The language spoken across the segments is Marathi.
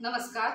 नमस्कार.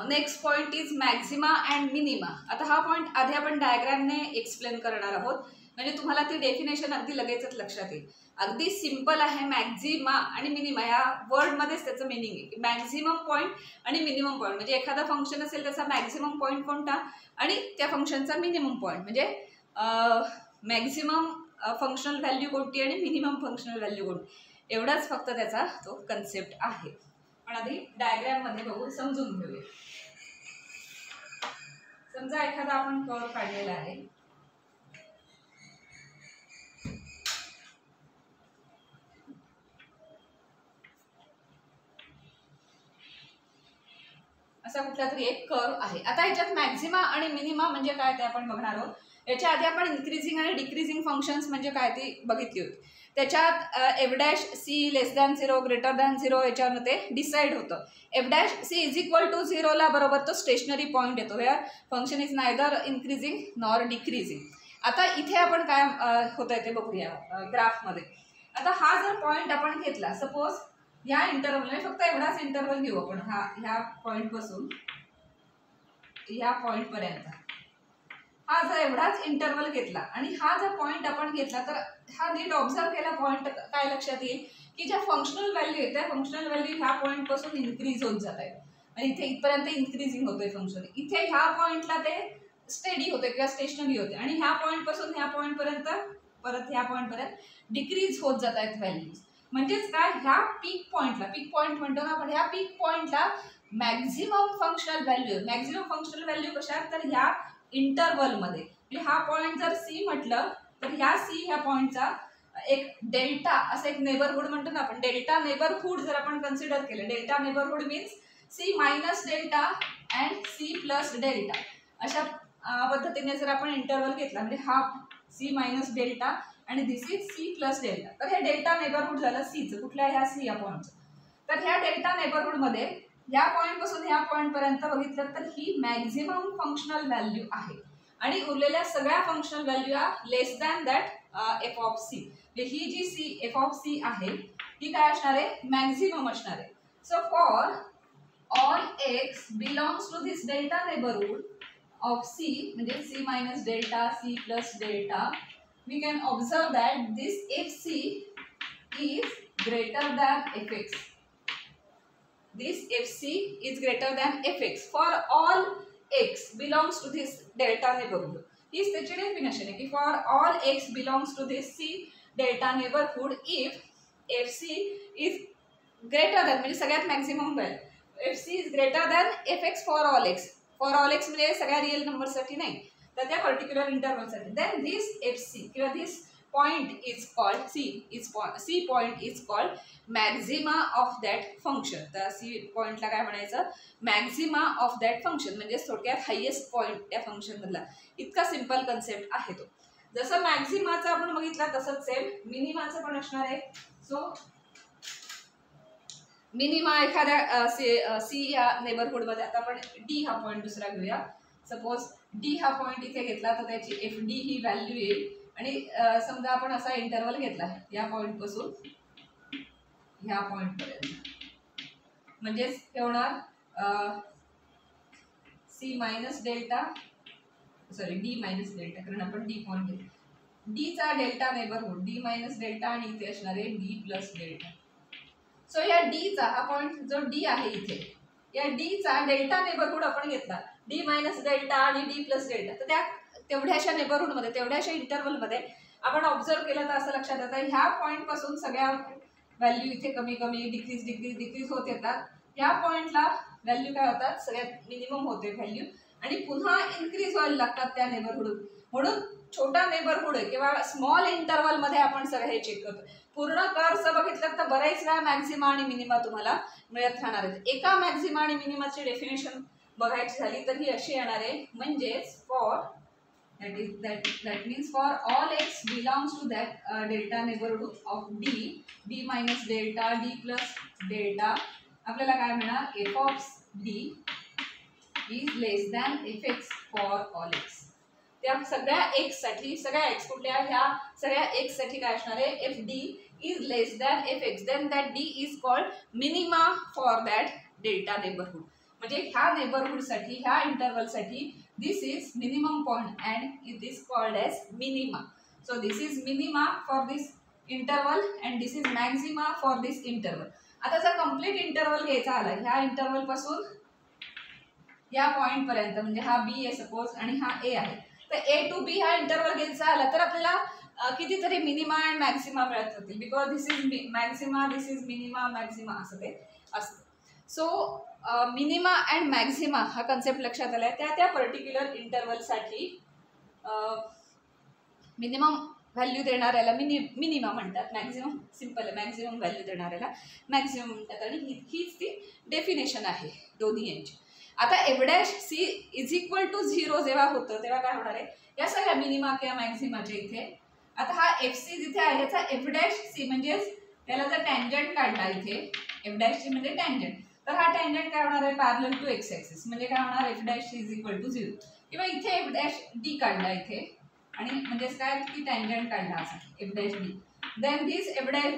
Next point is Maxima and minima. आता हा पॉइंट आधी आपण डायग्रामने एक्सप्लेन करणार आहोत, म्हणजे तुम्हाला ती डेफिनेशन अगदी लगेचच लक्षात येईल. अगदी सिंपल आहे. मॅक्झिमा आणि मिनिमा या वर्डमध्येच त्याचं मिनिंग आहे की मॅक्झिमम पॉईंट आणि मिनिमम पॉईंट. म्हणजे एखादा फंक्शन असेल त्याचा मॅक्झिमम पॉईंट कोणता आणि त्या फंक्शनचा मिनिमम पॉईंट, म्हणजे मॅक्झिमम फंक्शनल व्हॅल्यू कोणती आणि मिनिमम फंक्शनल व्हॅल्यू कोणती, एवढाच फक्त त्याचा तो कन्सेप्ट आहे. पण आधी डायग्राम मध्ये बघून समजून घेऊया. समजा एखादा आपण कर्व काढलेला आहे. असा कुठला तरी एक कर्व आहे. आता याच्यात मॅक्झिमा आणि मिनिमा म्हणजे काय ते आपण बघणार आहोत. याच्या आधी आपण इन्क्रीजिंग आणि डिक्रीजिंग फंक्शन्स म्हणजे काय ते बघितली होती. त्याच्यात F dash C less than 0 greater than 0 याच्यावर ते डिसाईड होतं. F dash C is equal to 0 ला बरोबर तो स्टेशनरी पॉईंट येतो. Here function is neither increasing nor decreasing. आता इथे आपण काय होतंय ते बघूया ग्राफमध्ये. आता हा जर पॉईंट आपण घेतला, सपोज ह्या इंटरव्हल, फक्त एवढाच इंटरव्हल घेऊ आपण, ह्या पॉईंट पासून ह्या पॉईंट पर्यंत हा जर एवढाच इंटरव्हल घेतला आणि हा जर पॉईंट आपण घेतला, तर हा नीट ऑब्झर्व केला पॉईंट काय लक्षात येईल की ज्या फंक्शनल व्हॅल्यू आहेत त्या फंक्शनल व्हॅल्यू ह्या पॉईंट पासून इन्क्रीज होत जात आहेत आणि इथे इथपर्यंत इन्क्रीजिंग होतोय फंक्शन. इथे ह्या पॉईंटला ते स्टेडी होते किंवा स्टेशनरी होते आणि ह्या पॉईंट पासून ह्या पॉईंट पर्यंत परत ह्या पॉईंट पर्यंत डिक्रीज होत जात आहेत व्हॅल्यूज. म्हणजेच काय, ह्या पीक पॉईंटला, पीक पॉईंट म्हणतो ना आपण, ह्या पीक पॉईंटला maximum functional value, maximum functional value कशात, तर ह्या इंटरव्हल मध्ये. हा पॉईंट जर सी म्हटलं तर ह्या सी ह्या पॉईंटचा एक डेल्टा असं एक नेबरहुड म्हणतो ना आपण, डेल्टा नेबरहुड जर आपण कन्सिडर केलं, delta neighbourhood means C minus delta and C plus delta. अशा पद्धतीने जर आपण इंटरव्हल घेतला, म्हणजे हा सी मायनस डेल्टा आणि दिस इज सी प्लस डेल्टा, तर हे डेल्टा नेबरहुड झालं सीचं, कुठल्या ह्या सी या पॉईंटचं. तर ह्या डेल्टा नेबरहुड मध्ये या पॉईंट पासून ह्या पॉईंट पर्यंत बघितलं तर ही मॅक्झिमम फंक्शनल व्हॅल्यू आहे आणि उरलेल्या सगळ्या functional value less than that F of C. ही जी सी एफ ऑफ सी आहे ही काय असणार आहे, मॅक्झिमम असणार आहे. So for all X belongs to this delta neighbourhood of C, म्हणजे C minus delta C plus delta, we can observe that this F C is greater than F X. This fc is greater than fx for all x belongs to this delta neighborhood. हीच त्याची डेफिनेशन आहे की for all x belongs to this c delta neighborhood if fc is greater than, म्हणजे सगळ्यात maximum value fc is greater than fx for all x. for all x म्हणजे सगळ्या रिअल नंबरसाठी नाही, तर त्या पर्टिक्युलर इंटरव्हलसाठी. then this fc किंवा this point is called c point is called Maxima of that function. तर सी पॉईंटला काय म्हणायचं, मॅक्झिमा ऑफ दॅट फंक्शन, म्हणजे थोडक्यात हायेस्ट पॉईंट त्या फंक्शन मधला. इतका सिंपल कन्सेप्ट आहे तो. जसं मॅक्झिमाचं आपण बघितला तसंच सेम मिनिमाचं पण असणार आहे. सो मिनिमा एखाद्या सी या नेबरहुड मध्ये, आता आपण डी हा पॉईंट दुसरा घेऊया. सपोज डी हा पॉईंट इथे घेतला तर त्याची एफ डी ही व्हॅल्यू येईल आणि समजा आपण असा इंटरव्हल घेतला या पॉईंट पासून ह्या पॉईंट पर्यंत, म्हणजेच हे होणार C minus delta, sorry D minus delta, कारण आपण डी पॉईंट घेतला. डी चा delta neighbourhood D minus delta आणि इथे असणार आहे डी प्लस डेल्टा. सो या डी चा हा पॉईंट जो डी आहे इथे, या डी चा डेल्टा नेबरहुड आपण घेतला डी मायनस डेल्टा आणि डी प्लस डेल्टा. तर त्या तेवढ्याशा नेबरहुड मध्ये, तेवढ्याशा इंटरव्हल मध्ये आपण ऑब्झर्व केलं तर असं लक्षात येतं ह्या पॉईंट पासून सगळ्या व्हॅल्यू इथे कमी कमी डिक्रीज होत येतात. या पॉईंटला व्हॅल्यू काय होतात, सगळ्यात मिनिमम होते व्हॅल्यू आणि पुन्हा इन्क्रीज व्हायला लागतात त्या नेबरहुड. म्हणून छोटा नेबरहुड किंवा स्मॉल इंटरव्हल मध्ये आपण सगळं हे चेक करतो. पूर्ण कर्व बघितलं तर बरेच वेळा मॅक्झिमा आणि मिनिमा तुम्हाला मिळत राहणार आहेत. एका मॅक्झिमा आणि मिनिमाची डेफिनेशन बघायची झाली तर ही अशी येणार आहे, म्हणजेच for that means for all x belongs to that delta neighborhood of d minus delta d plus delta, आपल्याला काय मिळणार, f of d is less than fx for all x. त्या सगळ्या x साठी, सगळ्या x कुठल्या, ह्या सगळ्या x साठी काय असणार आहे, fd is less than fx, then that d is called minima for that delta neighborhood. म्हणजे ह्या neighborhood साठी, ह्या interval साठी this is minimum point and it is called as minima. So this is minima for this interval and this is maxima for this interval. आता जर complete interval घ्यायचा आला, ह्या interval पासून या पॉइंट पर्यंत, म्हणजे हा बी आहे सपोज आणि हा ए आहे, तर ए टू बी हा इंटरवल घ्यायचा आला तर आपल्याला कितीतरी मिनिमा अँड मॅक्सिमा मिळत होतील, because this is maxima, this is minima, maxima असं ते असतं. सो मिनिमा अँड मॅक्सिमा हा कन्सेप्ट लक्षात आला आहे. त्या पर्टिक्युलर इंटरवलसाठी मिनिमम व्हॅल्यू देणाऱ्याला मिनिमा म्हणतात, मॅक्झिमम सिम्पल आहे, मॅक्झिमम व्हॅल्यू देणाऱ्याला मॅक्झिमम म्हणतात आणि हीच ती डेफिनेशन आहे दोन्ही यांची. आता F dash C is equal to 0 जेव्हा होतं तेव्हा काय होणार आहे, या सगळ्या मिनिमा किंवा मॅक्झिमाच्या इथे आता हा एफ सी जिथे आहे याचा एफ डॅश सी म्हणजेच त्याला जर टँजंट काढला इथे, एफ डॅश सी म्हणजे टँजंट, तर हा टँजंट काय होणार आहे पॅरलल टू एक्स ॲक्सिस, म्हणजे काय होणार F dash C is equal to 0. किंवा इथे एफ डॅश डी काढला इथे आणि म्हणजेच काय की टँजंट काढला असा F dash D, then this F dash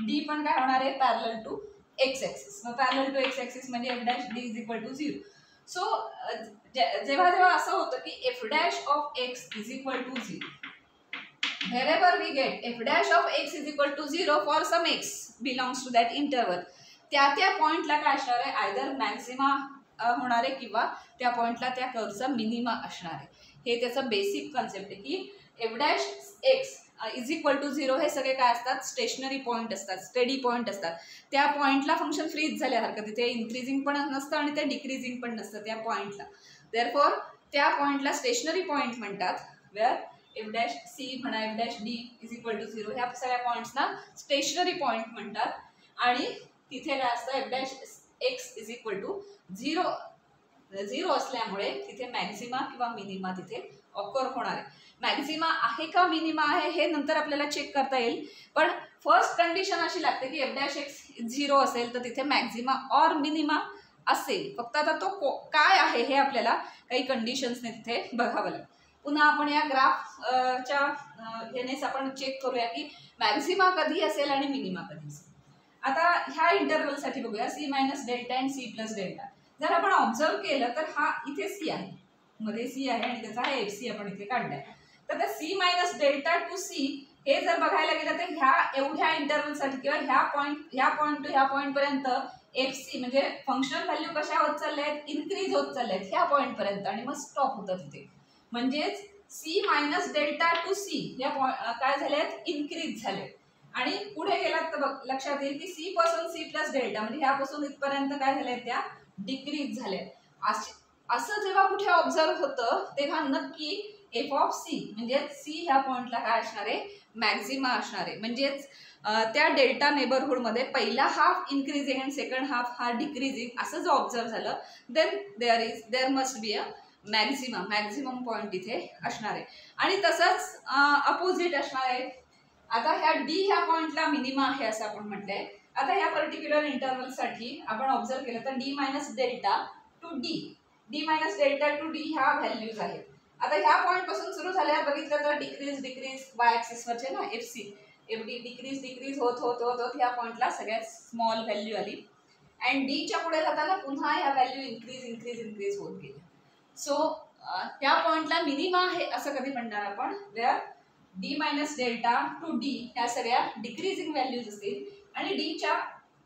D पण काय होणार आहे पॅरलल टू एक्स ॲक्सिस. मग पॅरलल टू एक्स ॲक्सिस म्हणजे F dash D is equal to 0. So जेव्हा जेव्हा असं होतं की F dash of X is equal to 0, wherever we get f dash of x is equal to 0 for some x belongs to that interval, त्या पॉइंटला काय असणार आहे, आयदर मॅक्सिमा होणार आहे किंवा त्या पॉइंटला त्या कर्वचा मिनिमा असणार आहे. हे त्याचं बेसिक कन्सेप्ट आहे की F dash X is equal to 0 हे सगळे काय असतात, स्टेशनरी पॉईंट असतात, स्टेडी पॉईंट असतात. त्या पॉईंटला फंक्शन फ्रीज झाल्यासारखं, तिथे इन्क्रीजिंग पण नसतं आणि ते डिक्रीजिंग पण नसतं त्या पॉईंटला. देअरफॉर त्या पॉईंटला स्टेशनरी पॉईंट म्हणतात, वेअर एफ डॅश सी म्हणा, F dash D is equal to 0 ह्या सगळ्या पॉईंट्सना स्टेशनरी पॉईंट म्हणतात. आणि तिथे काय असतं F dash X is equal to 0 असल्यामुळे तिथे मॅक्झिमा किंवा मिनिमा तिथे ऑकर होणार आहे. मॅक्झिमा आहे का मिनिमा आहे हे नंतर आपल्याला चेक करता येईल, पण फर्स्ट कंडिशन अशी लागते की एफ डॅश एक्स 0 असेल तर तिथे मॅक्झिमा ऑर मिनिमा असेल. फक्त आता तो काय आहे हे आपल्याला काही कंडिशन्सने तिथे बघावं लागेल. पुन्हा आपण या ग्राफच्या यानेच आपण चेक करूया की मॅक्झिमा कधी असेल आणि मिनिमा कधी असेल. आता ह्या इंटरवलसाठी बघूया C minus delta and C plus delta. जर आपण ऑब्झर्व केलं तर हा इथे सी आहे, मध्ये सी आहे आणि त्याचा हा एफ सी आपण इथे काढलाय. तर त्या C minus delta to C हे जर बघायला गेलं तर ह्या एवढ्या इंटरवलसाठी किंवा ह्या पॉईंट टू ह्या पॉईंटपर्यंत एफ सी म्हणजे फंक्शनल व्हॅल्यू कशा होत चालल्या आहेत, इन्क्रीज होत चालल्या आहेत ह्या पॉईंटपर्यंत आणि मग स्टॉप होतं तिथे. म्हणजेच C minus delta to C या काय झालेत, इन्क्रीज झाले. आणि पुढे गेलात तर लक्षात येईल की सी पासून सी प्लस डेल्टा म्हणजे ह्यापासून इथपर्यंत काय झालंय त्या डिक्रीज झाले. असं जेव्हा कुठे ऑब्झर्व होतं तेव्हा नक्की एफ ऑफ सी म्हणजे सी ह्या पॉइंटला काय असणार आहे, मॅक्झिमा असणार आहे. म्हणजेच त्या डेल्टा नेबरहुडमध्ये पहिला half increasing and second half हा डिक्रीजिंग असं जर ऑब्झर्व झालं then there must be a maximum point इथे असणार आहे. आणि तसंच अपोजिट असणार आहे. आता ह्या डी ह्या पॉईंटला मिनिमा आहे असं आपण म्हटलंय. आता ह्या पर्टिक्युलर इंटरवलसाठी आपण ऑब्झर्व केलं तर D minus delta to D minus delta to D ह्या व्हॅल्यूज आहेत. आता ह्या पॉईंट पासून सुरू झाल्या बघितलं तर डिक्रीज वाय ॲक्सिसवरचे ना F C F D decrease होत ह्या पॉईंटला सगळ्यात स्मॉल व्हॅल्यू आली अँड डीच्या पुढे जाताना पुन्हा ह्या व्हॅल्यू इन्क्रीज होत गेली. सो त्या पॉईंटला मिनिमा आहे असं कधी म्हणणार आपण, where D minus delta to D ह्या सगळ्या डिक्रीजिंग व्हॅल्यूज असतील आणि डीच्या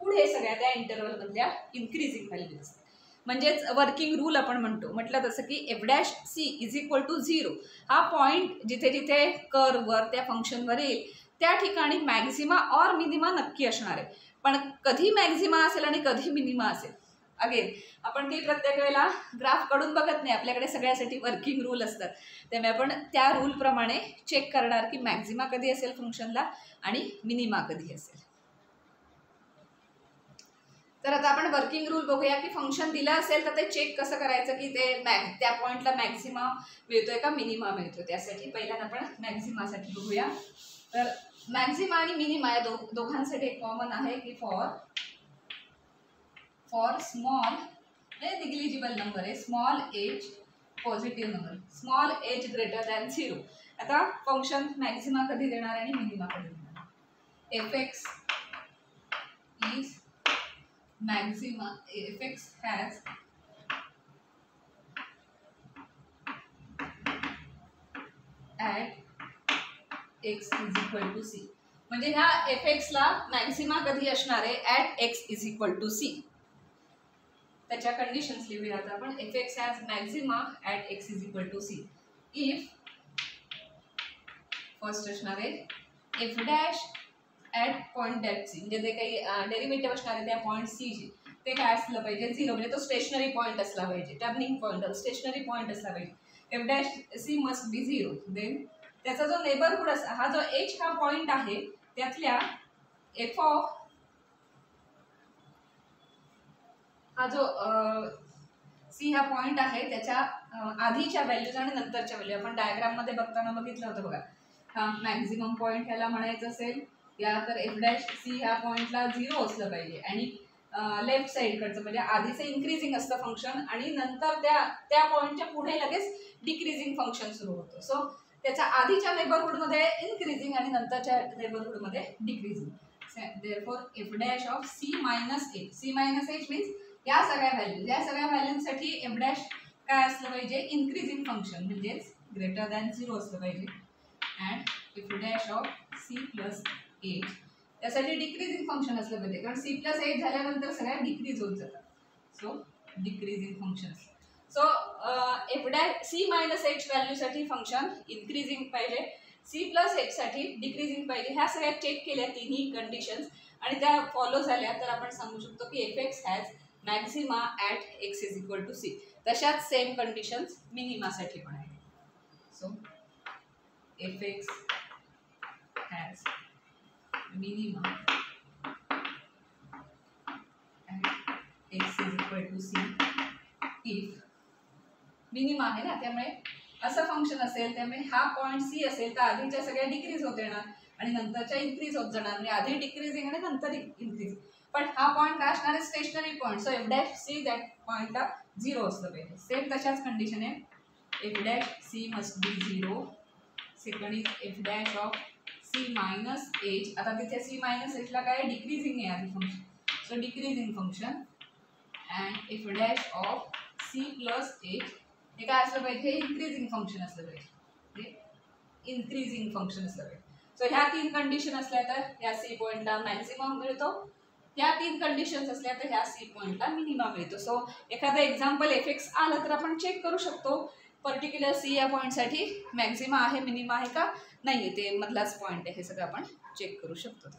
पुढे सगळ्या त्या इंटरवलमधल्या इन्क्रीजिंग व्हॅल्यूज असतील. म्हणजेच वर्किंग रूल आपण म्हटलं तसं की F dash C is equal to 0 हा पॉईंट जिथे जिथे कर्ववर त्या फंक्शनवर येईल त्या ठिकाणी मॅक्झिमा ऑर मिनिमा नक्की असणार आहे. पण कधी मॅक्झिमा असेल आणि कधी मिनिमा असेल अगेन आपण काही प्रत्येक वेळेला ग्राफ काढून बघत नाही, आपल्याकडे सगळ्यासाठी वर्किंग रूल असतात. त्यामुळे आपण त्या रूलप्रमाणे चेक करणार की मॅक्झिमा कधी असेल फंक्शनला आणि मिनिमा कधी असेल. तर आता आपण वर्किंग रूल बघूया की फंक्शन दिलं असेल तर ते चेक कसं करायचं की ते त्या पॉईंटला मॅक्झिमा मिळतोय का मिनिमा मिळतोय. त्यासाठी पहिल्यांदा आपण मॅक्झिमासाठी बघूया. तर मॅक्झिमा आणि मिनिमा या दोघांसाठी एक कॉमन आहे की फॉर स्मॉल निग्लिजिबल नंबर आहे, small as positive number, small as greater than 0. आता फंक्शन मॅक्झिमा कधी देणार आणि मिनिमा कधी देणार. fx is maxima, fx has at x is equal to c. म्हणजे ह्या fx ला मॅक्सिमा कधी असणार आहे at x is equal to c. त्याच्या कंडिशन्स लिहूया आता आपण. fx has maxima at x is equal to c if first असणार आहे f dash at point at c, म्हणजे ते काही डेरिव्हेटिव्ह असणार आहे त्या पॉइंट c चे, ते काय असलं पाहिजे 0, म्हणजे तो स्टेशनरी पॉइंट असला पाहिजे, टर्निंग पॉइंट स्टेशनरी पॉइंट असला पाहिजे. f dash c must be 0. Then त्याचा जो नेबरहुड हा जो h हा पॉइंट आहे त्यातल्या f ऑफ हा जो c हा पॉइंट आहे त्याच्या आधीच्या व्हॅल्यूज आणि नंतरच्या व्हॅल्यू आपण डायग्राम मध्ये बघताना बघितलं होतं बघा. हा मॅक्झिमम पॉइंट ह्याला म्हणायचं असेल या तर f dash c ह्या पॉइंटला 0 असलं पाहिजे आणि लेफ्ट साईडकडचं म्हणजे आधीचं इन्क्रीजिंग असतं फंक्शन आणि नंतर त्या पॉइंटच्या पुढे लगेच डिक्रीजिंग फंक्शन सुरू होतं. सो त्याच्या आधीच्या नेबरहुडमध्ये इन्क्रीजिंग आणि नंतरच्या नेबरहुडमध्ये decreasing. Therefore f dash of c minus h, c minus h means या सगळ्या व्हॅल्यूसाठी f dash काय असलं पाहिजे इन्क्रीजिंग फंक्शन म्हणजेच ग्रेटर दॅन 0 असलं पाहिजे. And f dash of c plus h त्यासाठी डिक्रीजिंग फंक्शन असलं पाहिजे कारण c plus h झाल्यानंतर सगळ्या डिक्रीज होत जातात. So decreasing function. So f dash c minus h व्हॅल्यूसाठी फंक्शन इन्क्रीजिंग पाहिजे, c plus h साठी डिक्रीजिंग पाहिजे. ह्या सगळ्या चेक केल्या तिन्ही कंडिशन्स आणि त्या फॉलो झाल्या तर आपण सांगू शकतो की fx has maxima at x is equal to c. तशाच सेम कंडिशन्स मिनिमासाठी पण आहे. So fx has minima at x is equal to c if minima आहे ना, त्यामुळे असं फंक्शन असेल त्यामुळे हा पॉइंट सी असेल तर आधीच्या सगळ्या डिक्रीज होत येणार आणि नंतरच्या इन्क्रीज होत जाणार, म्हणजे आधी डिक्रीजिंग आणि नंतर इन्क्रीज. पण हा पॉइंट काय असणार आहे stationary point. So f dash c that पॉइंटला 0 असलं पाहिजे. सेम तशाच कंडिशन आहे f dash c must be 0. Second is f dash of c minus h. आता तिथे c minus h ला काय डिक्रीजिंग आहे आधी function, so decreasing function. And f dash of c plus h हे काय असलं पाहिजे इन्क्रीजिंग फंक्शन असलं पाहिजे, इन्क्रीजिंग फंक्शन असलं पाहिजे. सो ह्या तीन कंडिशन असल्या तर ह्या सी पॉइंटला मॅक्सिमम मिळतो, ह्या तीन कंडिशन्स असल्या तर ह्या सी पॉइंटला मिनिमम मिळतो. सो एखादं एक्झाम्पल fx आलं तर आपण चेक करू शकतो पर्टिक्युलर सी या पॉईंटसाठी मॅक्सिमा आहे मिनिमा आहे का नाही, ते मधलाच पॉईंट आहे हे सगळं आपण चेक करू शकतो.